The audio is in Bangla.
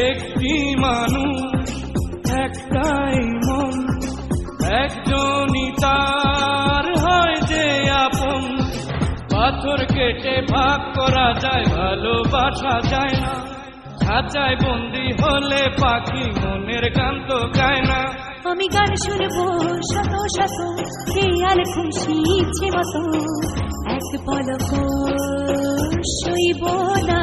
একটি মানুষ একটাই মন, একজনই তার হয় যে আপন। পাথর কেটে ভাগ করা যায়, ভালোবাসা যায় না। খাঁচায় বন্দি হলে পাখি মনের গান তো গায় না। আমি গান শুনবো শত শত, খেয়াল খুশি ইচ্ছে মতো, এক পলক সইব না